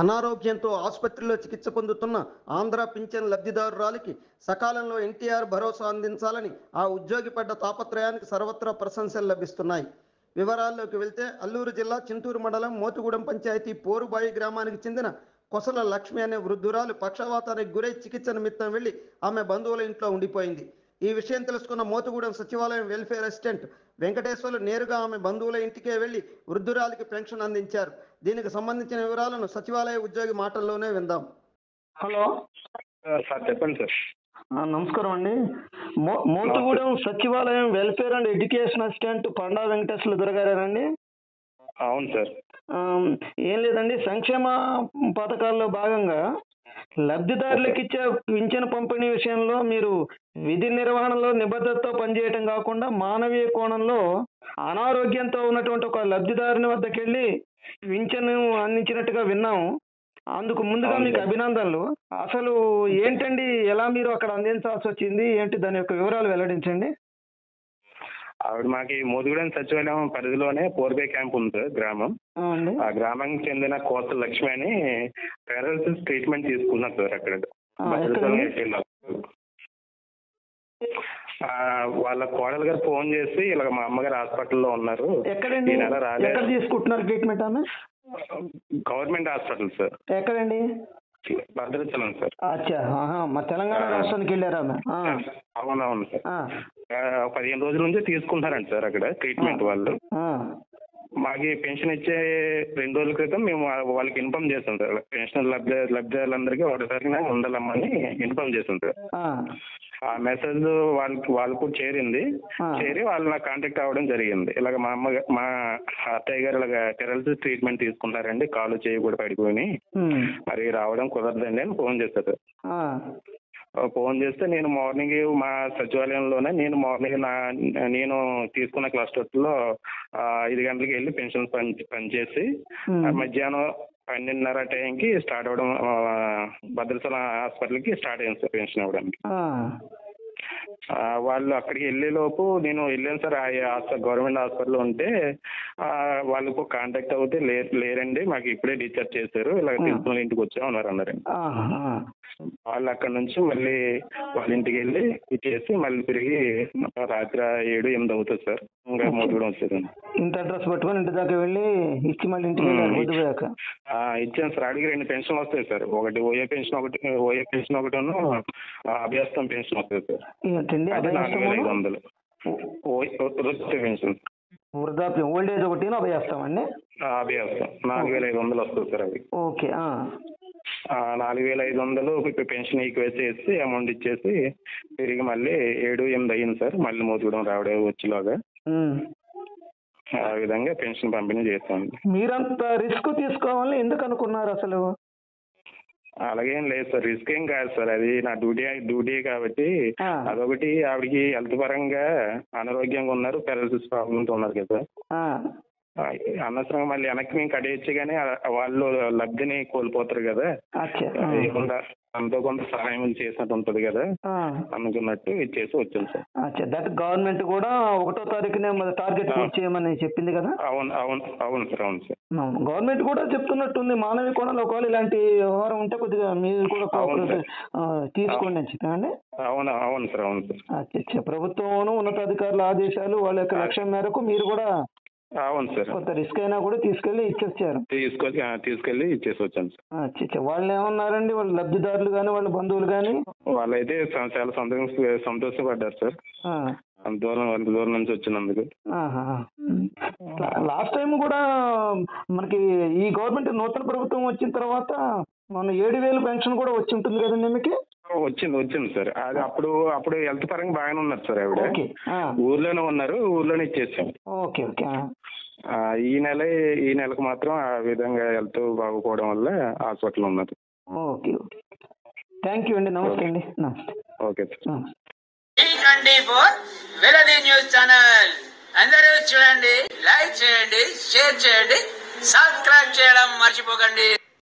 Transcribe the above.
అనారోగ్యంతో ఆసుపత్రిలో చికిత్స పొందుతున్న ఆంధ్ర పింఛన్ లబ్ధిదారురాలికి సకాలంలో ఎన్టీఆర్ భరోసా అందించాలని ఆ ఉద్యోగి పడ్డ తాపత్రయానికి సర్వత్రా ప్రశంసలు లభిస్తున్నాయి. వివరాల్లోకి వెళ్తే అల్లూరు జిల్లా చింతూరు మండలం మోతుగూడెం పంచాయతీ పోరుబాయి గ్రామానికి చెందిన కొసల లక్ష్మి అనే వృద్ధురాలు పక్షవాతానికి గురై చికిత్స నిమిత్తం వెళ్లి ఆమె బంధువుల ఇంట్లో ఉండిపోయింది. ఈ విషయం తెలుసుకున్న మోతుగూడెం సచివాలయం వెల్ఫేర్ అసిస్టెంట్ వెంకటేశ్వర్లు నేరుగా ఆమె బంధువుల ఇంటికే వెళ్లి వృద్ధురాలికి పెన్షన్ అందించారు. దీనికి సంబంధించిన వివరాలను సచివాలయ ఉద్యోగి మాటల్లోనే విందాం. హలో సార్ చెప్పండి సార్. నమస్కారం అండి. మోతుగూడెం సచివాలయం welfare and education assistant Panda Venkateswarlu దొరగారేనండి? అవును సార్. ఏం లేదండి, సంక్షేమ పథకాల్లో భాగంగా లబ్ధిదారులకు ఇచ్చే పింఛను పంపిణీ విషయంలో మీరు విధి నిర్వహణలో నిబద్ధతతో పనిచేయటం కాకుండా మానవీయ కోణంలో అనారోగ్యంతో ఉన్నటువంటి ఒక లబ్ధిదారుని వద్దకు వెళ్ళి పింఛను అందించినట్టుగా విన్నాము. అందుకు ముందుగా మీకు అభినందనలు. అసలు ఏంటండి, ఎలా మీరు అక్కడ అందించాల్సి వచ్చింది ఏంటి, దాని యొక్క వివరాలు వెల్లడించండి. ఆవిడ మాకు మోతుగూడెం సచివాలయం పరిధిలోనే పోర్బే క్యాంప్ ఉంది సార్, గ్రామం. ఆ గ్రామానికి చెందిన కోసల లక్ష్మి అని పారాలిసిస్ ట్రీట్మెంట్ తీసుకున్నారు సార్. అక్కడ వాళ్ళ కోడలు గారు ఫోన్ చేసి ఇలా మా అమ్మగారు హాస్పిటల్లో ఉన్నారు, ఎక్కడండి తీసుకుంటున్నారు ట్రీట్మెంట్? ఆమె గవర్నమెంట్ హాస్పిటల్ సార్. ఎక్కడండి? భద్రాచలం సార్. అచ్చా, మా తెలంగాణ రాష్ట్రానికి వెళ్ళారా? అవునవును సార్. 15 రోజుల నుంచి తీసుకుంటున్నారండి సార్ అక్కడ ట్రీట్మెంట్ వాళ్ళు. మాకు పెన్షన్ ఇచ్చే 2 రోజుల క్రితం మేము వాళ్ళకి ఇన్ఫార్మ్ చేస్తాం సార్. పెన్షన్ లబ్ధిదారులందరికీ ఒకసారి ఉండాలమ్మని ఇన్ఫార్మ్ చేస్తాం సార్. ఆ మెసేజ్ వాళ్ళకు చేరింది. చేరి వాళ్ళు నాకు కాంటాక్ట్ అవ్వడం జరిగింది. ఇలాగ మా అత్తయ్య గారు ఇలాగ పారాలిసిస్ ట్రీట్మెంట్ తీసుకుంటారండి, కాలు చేయి కూడా పడిపోయి మరి రావడం కుదరదండి అని ఫోన్ చేశారు. ఫోన్ చేస్తే నేను మార్నింగ్ మా సచివాలయంలోనే నేను తీసుకున్న క్లస్టర్లో 5 గంటలకి వెళ్ళి పెన్షన్ పనిచేసి మధ్యాహ్నం 12:30 టైంకి స్టార్ట్ అవ్వడం, భద్రాచలం హాస్పిటల్కి స్టార్ట్ అయ్యింది సార్ పెన్షన్ అవ్వడానికి. వాళ్ళు అక్కడికి వెళ్ళే లోపు నేను వెళ్ళాను సార్. గవర్నమెంట్ హాస్పిటల్లో ఉంటే వాళ్ళకు కాంటాక్ట్ అవుతే లేరండి, మాకు ఇప్పుడే డిశ్చార్జ్ చేశారు, ఇలా తీసుకుని ఇంటికి వచ్చామన్నారు అన్నారండి. వాళ్ళు అక్కడ నుంచి మళ్ళీ వాళ్ళ ఇంటికి వెళ్ళి ఇచ్చేసి మళ్ళీ తిరిగి రాత్రి 7-8 అవుతుంది సార్. ఇంకా మోతుగూడెం వచ్చేదండి. ఇంటి అడ్రస్ పట్టుకొని ఇంటి దాకా వెళ్ళి ఇచ్చి మళ్ళీ ఇంటికి ఇచ్చాను సార్. అడిగి 2 పెన్షన్లు వస్తాయి సార్. ఒకటి ఓఏ పెన్షన్ ఒకటి అభ్యస్తం పెన్షన్ వస్తుంది సార్. 4,500 పెన్షన్. వృద్ధాప్యం ఓల్డ్ ఏజ్ ఒకటి అభ్యస్తామండి. అభ్యస్తం 4,500 వస్తుంది సార్. అది ఓకే. 4,500 పెన్షన్ ఈక్వేసి అమౌంట్ ఇచ్చేసి తిరిగి మళ్ళీ 7-8 అయ్యింది సార్. మళ్ళీ మోతుగూడెం రావడం వచ్చేలాగా ఆ విధంగా పెన్షన్ పంపిణీ చేస్తాను. మీరంత రిస్క్ తీసుకోవాలని ఎందుకు అనుకున్నారు అసలు? అలాగేం లేదు సార్, రిస్క్ ఏం కాదు సార్. అది నా డ్యూటీ కాబట్టి. అదొకటి, ఆవిడకి హెల్త్ పరంగా అనారోగ్యంగా ఉన్నారు, పారాలిసిస్ ప్రాబ్లంతో ఉన్నారు కదా. అనవసరంగా మళ్ళీ వెనక్కి మేము కట్టేయచ్చు కానీ వాళ్ళు లబ్ధిని కోల్పోతారు కదా. అంతో కొంత సహాయం చేసినట్టు ఉంటుంది కదా అనుకున్నట్టు ఇచ్చేసి వచ్చాను సార్. దట్ గవర్నమెంట్ కూడా 1వ తారీఖునే టార్గెట్ చేయమని చెప్పింది కదా. అవును సార్. గవర్నమెంట్ కూడా చెప్తున్నట్టుంది మానవీయ కోణంలో ఒకవేళ ఇలాంటి వ్యవహారం ఉంటే కొద్దిగా మీరు కూడా తీసుకోండి అని చెప్పండి. అవును సార్. ప్రభుత్వం ఉన్నతాధికారుల ఆదేశాలు వాళ్ళ యొక్క లక్ష్యం మేరకు మీరు కూడా అవును సార్ కొంత రిస్క్ అయినా కూడా తీసుకెళ్లి ఇచ్చేసారు. తీసుకెళ్లి ఇచ్చేసి వచ్చాను సార్. వాళ్ళు ఏమన్నారండి, వాళ్ళ లబ్ధిదారులు కానీ వాళ్ళ బంధువులు కానీ? వాళ్ళైతే చాలా సంతోషపడ్డారు సార్, దూరం నుంచి వచ్చినందుకు. లాస్ట్ టైం కూడా మనకి ఈ గవర్నమెంట్ నూతన ప్రభుత్వం వచ్చిన తర్వాత మన 7,000 పెన్షన్ కూడా వచ్చి ఉంటుంది కదండి మీకు? వచ్చింది సార్. అది అప్పుడు హెల్త్ పరంగా బాగానే ఉన్నారు సార్. ఆవిడ ఊర్లోనే ఉన్నారు, ఊర్లోనే ఇచ్చేసాం. ఓకే. ఈ నెలకు మాత్రం ఆ విధంగా హెల్త్ బాగుపోవడం వల్ల హాస్పిటల్ ఉన్నారు. ఓకే. థ్యాంక్ యూ అండి. నమస్తే అండి. Okay sir. Veladi news channel అందరూ చూడండి, లైక్ చేయండి, షేర్ చేయండి, సబ్స్క్రైబ్ చేయడం మర్చిపోకండి.